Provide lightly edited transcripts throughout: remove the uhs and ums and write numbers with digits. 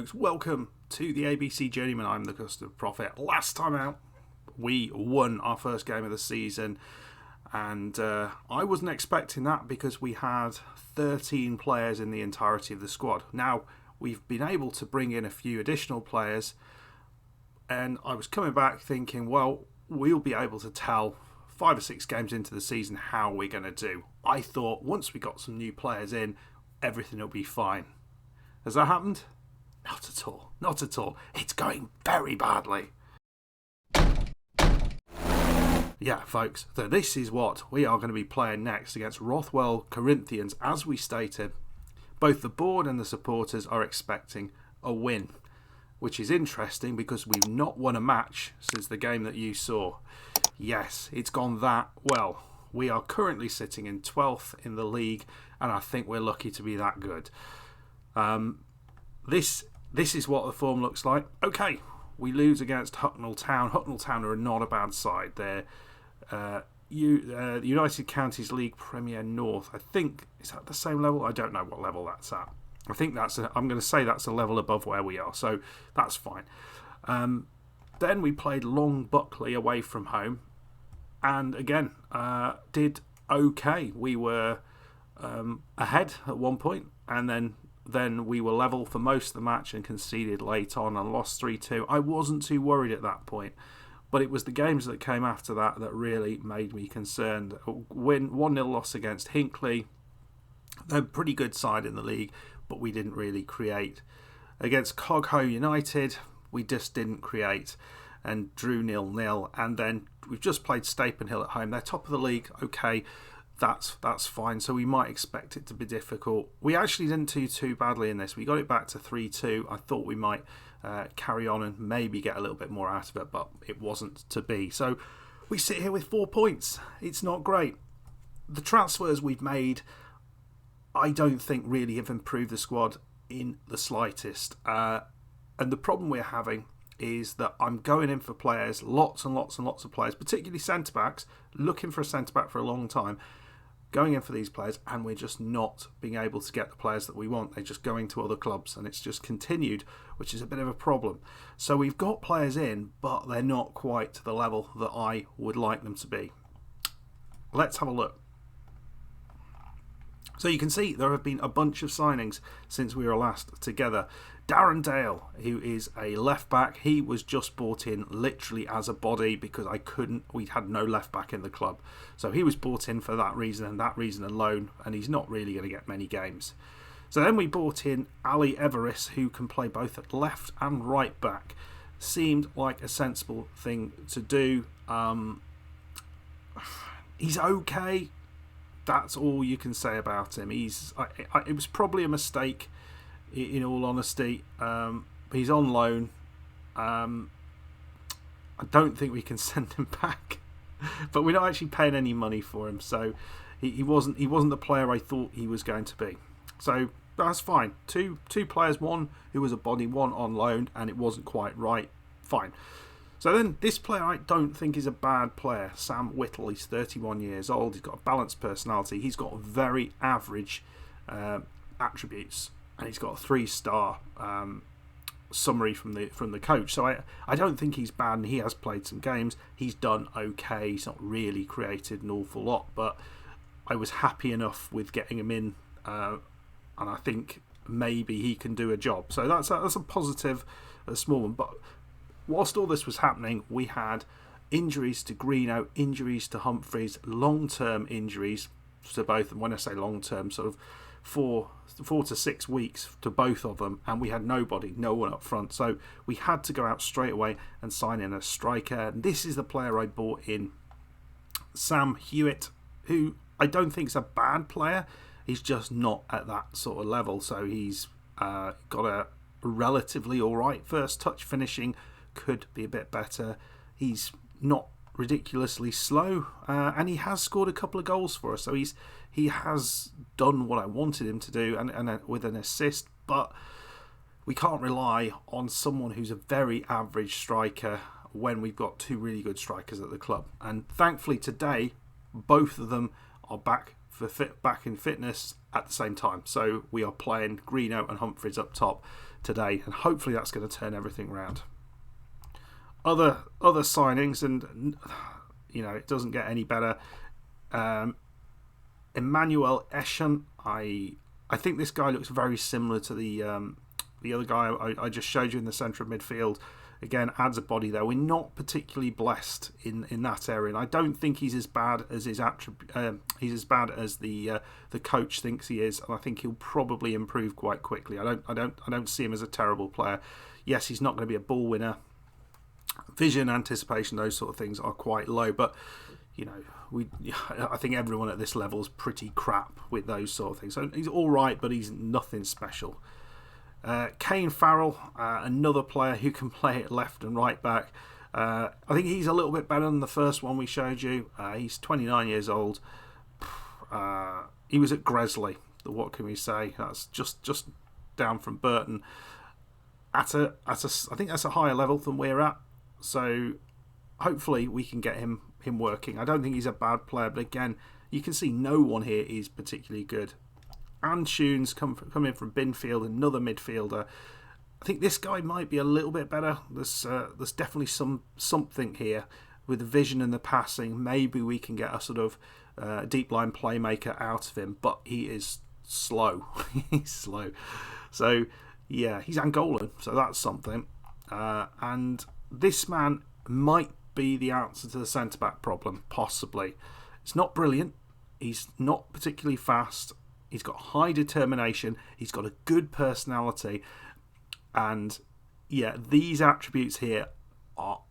folks, welcome to the ABC Journeyman. I'm the Custard Prophet. Last time out, we won our first game of the season, and I wasn't expecting that because we had 13 players in the entirety of the squad. Now, we've been able to bring in a few additional players, and I was coming back thinking, well, we'll be able to tell 5 or 6 games into the season how we're going to do. I thought once we got some new players in, everything will be fine. Has that happened? Not at all. Not at all. It's going very badly. Yeah, folks. So this is what we are going to be playing next against Rothwell Corinthians. As we stated, both the board and the supporters are expecting a win, which is interesting because we've not won a match since the game that you saw. Yes, it's gone that well. We are currently sitting in 12th in the league, and I think we're lucky to be that good. This is what the form looks like. Okay, we lose against Hucknall Town. Hucknall Town are not a bad side. They're the United Counties League Premier North. I think, is that the same level? I don't know what level that's at. I think I'm going to say that's a level above where we are, so that's fine. Then we played Long Buckley away from home, and again, did okay. We were ahead at one point, and then we were level for most of the match and conceded late on and lost 3-2. I wasn't too worried at that point, but it was the games that came after that that really made me concerned. 1-0 loss against Hinckley. They're a pretty good side in the league, but we didn't really create. Against Cogho United, we just didn't create and drew 0-0. And then we've just played Stapenhill at home. They're top of the league. Okay, that's fine. So we might expect it to be difficult. We actually didn't do too badly in this. We got it back to 3-2. I thought we might carry on and maybe get a little bit more out of it, but it wasn't to be. So we sit here with 4 points. It's not great. The transfers we've made, I don't think really have improved the squad in the slightest. And the problem we're having is that I'm going in for players, lots and lots and lots of players, particularly centre-backs, looking for a centre-back for a long time, going in for these players, and we're just not being able to get the players that we want. They're just going to other clubs, and it's just continued, which is a bit of a problem. So we've got players in, but they're not quite to the level that I would like them to be. Let's have a look. So you can see there have been a bunch of signings since we were last together. Darren Dale, who is a left back, he was just bought in literally as a body because we had no left back in the club. So he was bought in for that reason and that reason alone, and he's not really going to get many games. So then we bought in Ali Everest, who can play both at left and right back. Seemed like a sensible thing to do. He's okay. That's all you can say about him. It was probably a mistake, in all honesty. He's on loan. I don't think we can send him back, but we're not actually paying any money for him. So he wasn't the player I thought he was going to be. So that's fine. Two players, one who was a body, one on loan, and it wasn't quite right. Fine. So then this player I don't think is a bad player. Sam Whittle, he's 31 years old. He's got a balanced personality. He's got very average attributes, and he's got a 3-star summary from the coach. So I don't think he's bad, and he has played some games. He's done okay. He's not really created an awful lot, but I was happy enough with getting him in, and I think maybe he can do a job. So that's a positive, a small one. But whilst all this was happening, we had injuries to Greeno, injuries to Humphreys, long-term injuries to both of them. When I say long-term, sort of 4 to 6 weeks to both of them, and we had no one up front. So we had to go out straight away and sign in a striker. This is the player I bought in, Sam Hewitt, who I don't think is a bad player. He's just not at that sort of level. So he's got a relatively alright first touch finishing, could be a bit better. He's not ridiculously slow, and he has scored a couple of goals for us. So he has done what I wanted him to do, and with an assist. But we can't rely on someone who's a very average striker when we've got 2 really good strikers at the club. And thankfully today, both of them are back in fitness at the same time. So we are playing Greeno and Humphreys up top today, and hopefully that's going to turn everything around. Other signings, and it doesn't get any better. Emmanuel Eschen, I think this guy looks very similar to the other guy I just showed you in the centre of midfield. Again, adds a body there. We're not particularly blessed in that area, and I don't think he's as bad as he's as bad as the coach thinks he is. And I think he'll probably improve quite quickly. I don't see him as a terrible player. Yes, he's not going to be a ball winner. Vision, anticipation, those sort of things are quite low, but I think everyone at this level is pretty crap with those sort of things. So he's all right, but he's nothing special. Kane Farrell, another player who can play at left and right back. I think he's a little bit better than the first one we showed you. He's 29 years old. He was at Gresley. What can we say? That's just down from Burton. I think that's a higher level than we're at. So hopefully we can get him working. I don't think he's a bad player, but again, you can see no one here is particularly good. And Tunes come in from Binfield, another midfielder. I think this guy might be a little bit better. There's definitely something here with the vision and the passing. Maybe we can get a sort of deep line playmaker out of him, but he is slow. He's slow. So yeah, he's Angolan, so that's something. And this man might be the answer to the centre back problem, possibly. It's not brilliant. He's not particularly fast. He's got high determination. He's got a good personality. And yeah, these attributes here are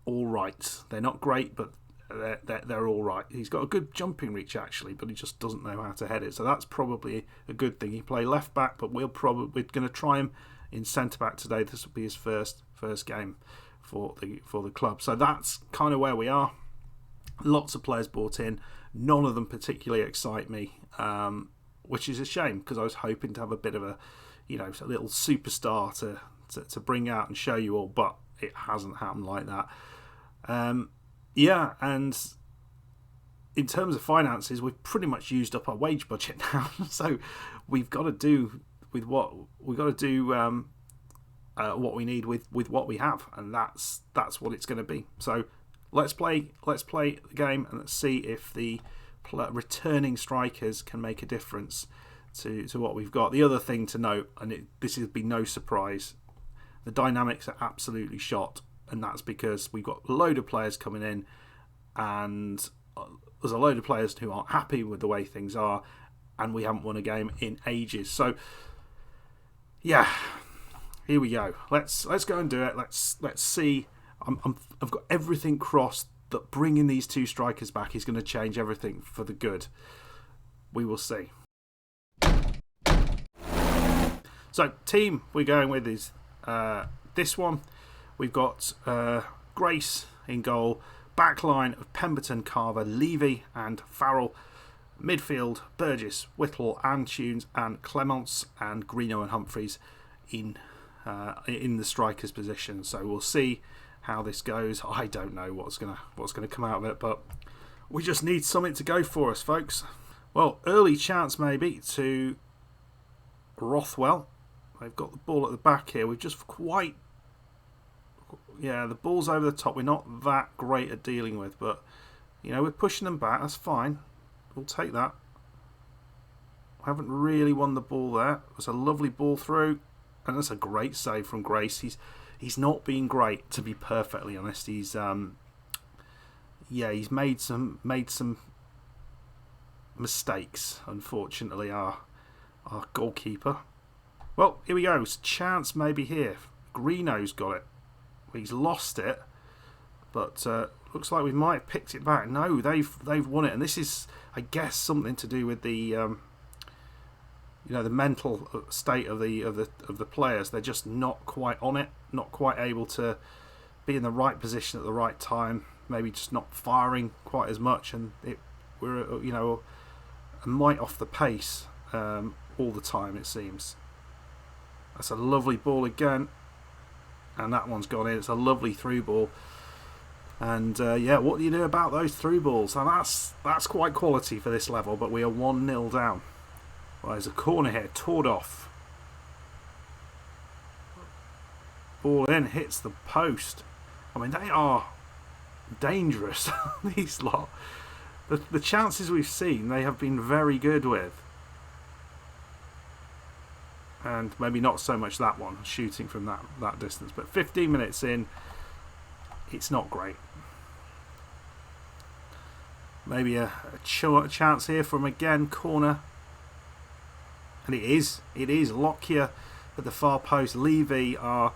all right. They're not great, but they're all right. He's got a good jumping reach, actually, but he just doesn't know how to head it. So that's probably a good thing. He play left back, but we're going to try him in centre back today. This will be his first game for the club. So that's kind of where we are. Lots of players brought in. None of them particularly excite me. Which is a shame, because I was hoping to have a bit of a little superstar to bring out and show you all, but it hasn't happened like that. And in terms of finances, we've pretty much used up our wage budget now, so we've got to do with what we need with what we have, and that's what it's going to be. So let's play the game and let's see if the returning strikers can make a difference to what we've got. The other thing to note, and this will be no surprise, the dynamics are absolutely shot, and that's because we've got a load of players coming in, and there's a load of players who aren't happy with the way things are, and we haven't won a game in ages. So yeah, here we go. Let's go and do it. Let's see. I've got everything crossed that bringing these two strikers back is going to change everything for the good. We will see. So, team we're going with is this one. We've got Grace in goal. Backline of Pemberton, Carver, Levy and Farrell. Midfield, Burgess, Whittle and Tunes and Clements, and Greeno and Humphreys in the strikers position. So we'll see how this goes. I don't know what's gonna come out of it, but we just need something to go for us, folks. Well, early chance maybe to Rothwell. They've got the ball at the back here. We've just the ball's over the top. We're not that great at dealing with, but we're pushing them back. That's fine. We'll take that. I haven't really won the ball there. It's a lovely ball through, and that's a great save from Grace. He's not been great, to be perfectly honest. He's made some mistakes, unfortunately, our goalkeeper. Well, here we go. Chance maybe here. Greeno's got it. He's lost it, but looks like we might have picked it back. No, they've won it, and this is, I guess, something to do with the the mental state of the players. They're just not quite on it, not quite able to be in the right position at the right time. Maybe just not firing quite as much, and we're a mite off the pace all the time, it seems. That's a lovely ball again, and that one's gone in. It's a lovely through ball, and what do you do about those through balls? Now that's quite quality for this level, but we are 1-0 down. Well, there's a corner here, Tordov. Ball in, hits the post. I mean, they are dangerous, these lot. The chances we've seen, they have been very good with. And maybe not so much that one, shooting from that distance. But 15 minutes in, it's not great. Maybe a chance here from, again, corner. And it is. Lockyer at the far post. Levy, the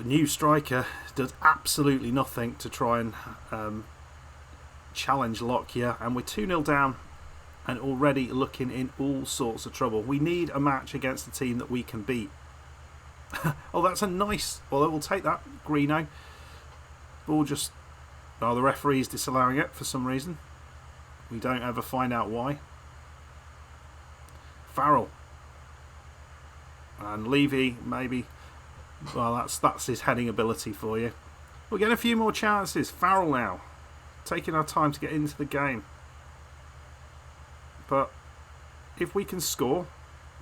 new striker, does absolutely nothing to try and challenge Lockyer. And we're 2-0 down and already looking in all sorts of trouble. We need a match against a team that we can beat. Oh, that's a nice... Well, we'll take that, Greeno. Ball just... Oh, the referee's disallowing it for some reason. We don't ever find out why. Farrell. And Levy, maybe. Well, that's his heading ability for you. We'll get a few more chances. Farrell now. Taking our time to get into the game. But if we can score,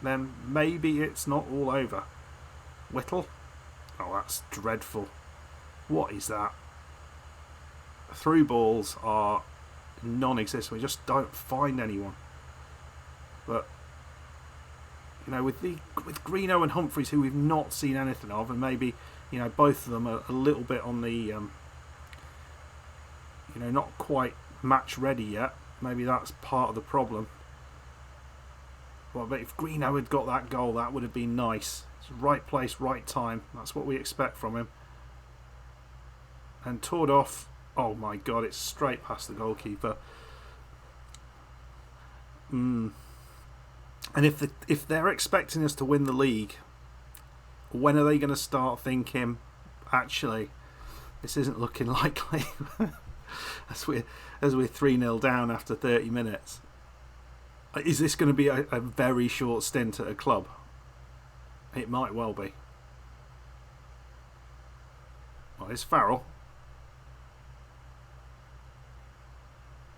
then maybe it's not all over. Whittle. Oh, that's dreadful. What is that? Through balls are non-existent. We just don't find anyone. But you know, with Greeno and Humphreys, who we've not seen anything of, and maybe, you know, both of them are a little bit on the you know, not quite match ready yet. Maybe that's part of the problem. Well, but if Greeno had got that goal, that would have been nice. It's right place, right time. That's what we expect from him. And Tordov, oh my God, it's straight past the goalkeeper. And if they're expecting us to win the league, when are they going to start thinking, actually, this isn't looking likely? as we're 3-0 down after 30 minutes. Is this going to be a very short stint at a club? It might well be. Well, it's Farrell.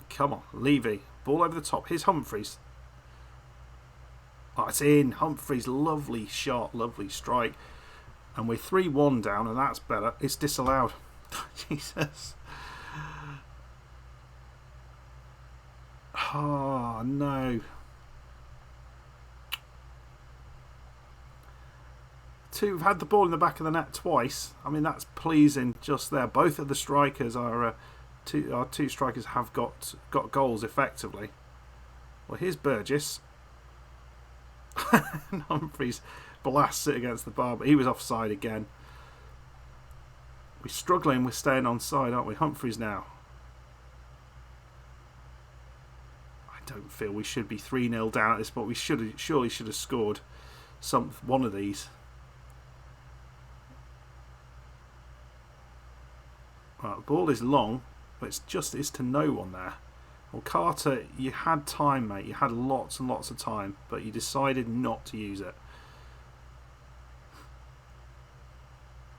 Come on, Levy. Ball over the top. Here's Humphreys. Oh, it's in. Humphreys, lovely shot, lovely strike. And we're 3-1 down, and that's better. It's disallowed. Jesus. Oh, no. We've had the ball in the back of the net twice. I mean, that's pleasing just there. Both of the strikers our two strikers have got goals effectively. Well, here's Burgess. And Humphreys blasts it against the bar, but he was offside again. We're struggling with staying onside, aren't we? Humphreys now. I don't feel we should be 3-0 down at this point. We surely should have scored one of these. Right, the ball is long, but it's to no one there. Well, Carter, you had time, mate. You had lots and lots of time, but you decided not to use it.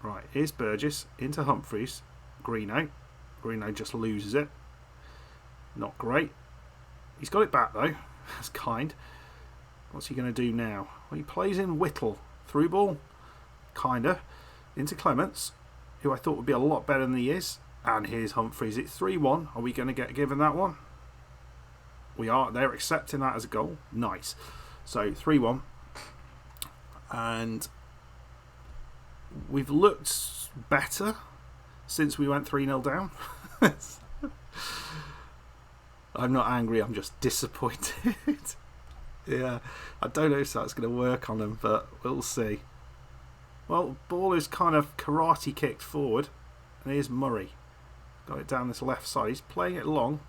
Right, here's Burgess into Humphreys. Greeno just loses it. Not great. He's got it back though. That's kind. What's he going to do now? Well, he plays in Whittle. Through ball. Kinda. Into Clements, who I thought would be a lot better than he is. And here's Humphreys. It's 3-1. Are we going to get given that one? We are. They're accepting that as a goal. Nice. So 3-1. And we've looked better since we went 3-0 down. I'm not angry, I'm just disappointed. Yeah, I don't know if that's going to work on them, but we'll see. Well, ball is kind of karate kicked forward, and here's Murray. Got it down this left side. He's playing it long,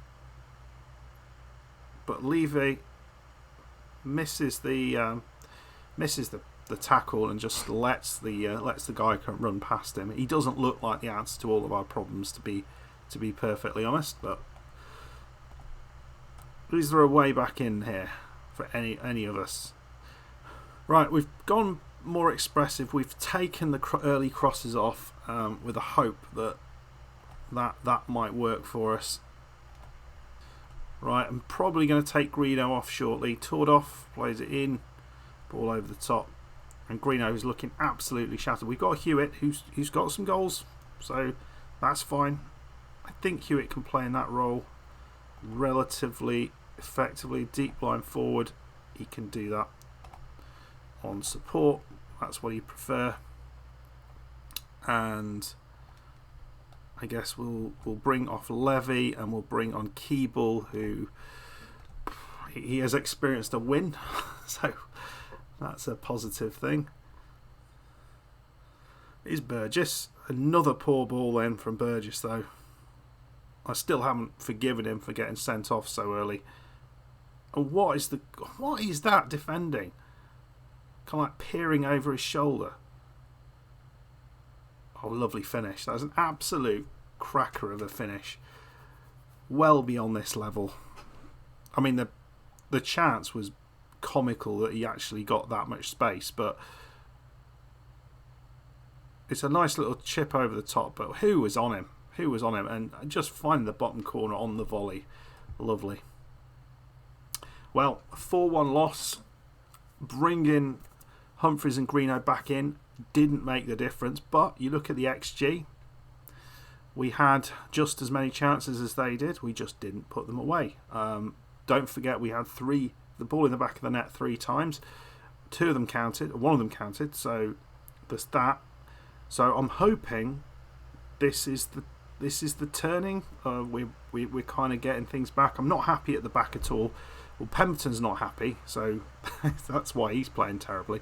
but Levy misses the tackle and just lets the guy run past him. He doesn't look like the answer to all of our problems, to be perfectly honest. But is there a way back in here for any of us? Right, we've gone more expressive. We've taken the early crosses off with a hope that might work for us. Right, I'm probably going to take Greeno off shortly. Tordov plays it in, ball over the top. and Greeno's looking absolutely shattered. We've got Hewitt who's got some goals, so that's fine. I think Hewitt can play in that role relatively effectively. Deep line forward, he can do that. On support, that's what he'd prefer. And I guess we'll bring off Levy and we'll bring on Keeble, who he has experienced a win, so that's a positive thing. Is Burgess. Another poor ball then from Burgess, though. I still haven't forgiven him for getting sent off so early. And what is that defending? Kind of like peering over his shoulder. Oh, lovely finish. That was an absolute cracker of a finish. Well beyond this level. I mean, the chance was comical that he actually got that much space, but it's a nice little chip over the top. But who was on him? Who was on him? And just finding the bottom corner on the volley. Lovely. Well, a 4-1 loss. Bringing Humphreys and Greeno back in didn't make the difference, but you look at the XG, we had just as many chances as they did, we just didn't put them away. Don't forget we had the ball in the back of the net 3 times. 2 of them counted, one of them counted, so there's that. So I'm hoping this is the turning. We're kind of getting things back. I'm not happy at the back at all. Well, Pemberton's not happy, so that's why he's playing terribly.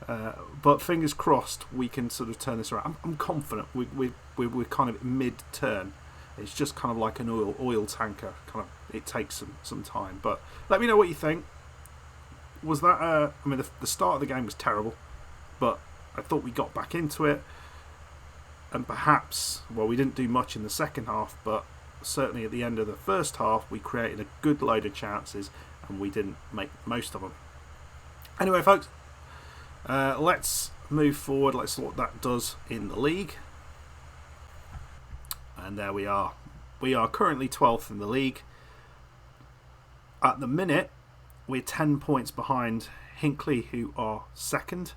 But fingers crossed we can sort of turn this around. I'm confident we're kind of mid-turn. It's just kind of like an oil tanker. It takes some time. But let me know what you think. Was that? I mean, the start of the game was terrible, but I thought we got back into it, and perhaps, well, we didn't do much in the second half, but certainly at the end of the first half we created a good load of chances and we didn't make most of them. Anyway, folks, let's move forward. Let's see what that does in the league. And there we are. We are currently 12th in the league. At the minute, we're 10 points behind Hinckley, who are second.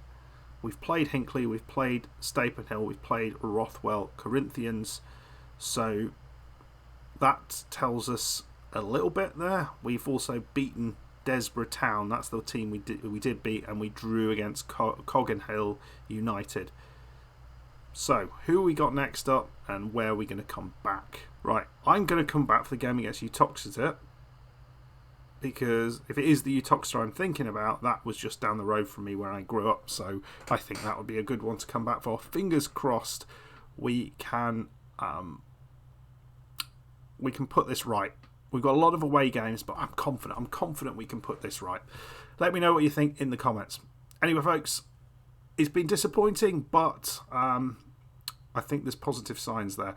We've played Hinckley, we've played Stapenhill, we've played Rothwell Corinthians. So that tells us a little bit there. We've also beaten Desborough Town. That's the team we did beat, and we drew against Coggan United. So who we got next up, and where are we going to come back? Right, I'm going to come back for the game against Uttoxeter, because if it is the Uttoxeter I'm thinking about, that was just down the road from me where I grew up. So I think that would be a good one to come back for. Fingers crossed we can put this right. We've got a lot of away games, but I'm confident we can put this right. Let me know what you think in the comments. Anyway, folks, it's been disappointing, but I think there's positive signs there.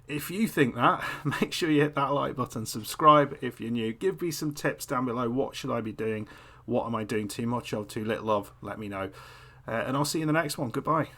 If you think that, make sure you hit that like button, subscribe if you're new. Give me some tips down below. What should I be doing? What am I doing too much of, too little of? Let me know. And I'll see you in the next one. Goodbye.